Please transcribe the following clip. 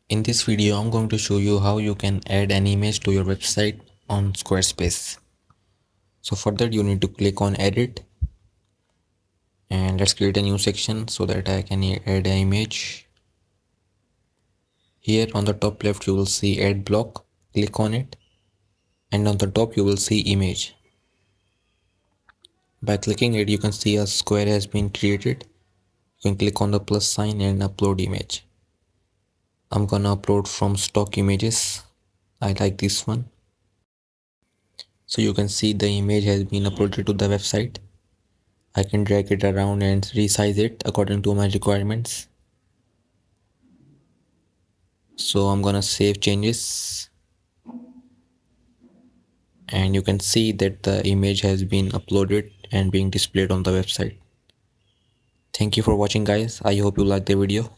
In this video, I'm going to show you how you can add an image to your website on Squarespace. So for that, you need to click on edit and let's create a new section so that I can add an image. Here on the top left, you will see add block. Click on it and on the top you will see image. By clicking it, you can see a square has been created. You can click on the plus sign and upload image. I'm gonna upload from stock images. I like this one. So you can see the image has been uploaded to the website. I can drag it around and resize it according to my requirements. So I'm gonna save changes and you can see that the image has been uploaded and being displayed on the website. Thank you for watching guys. I hope you liked the video.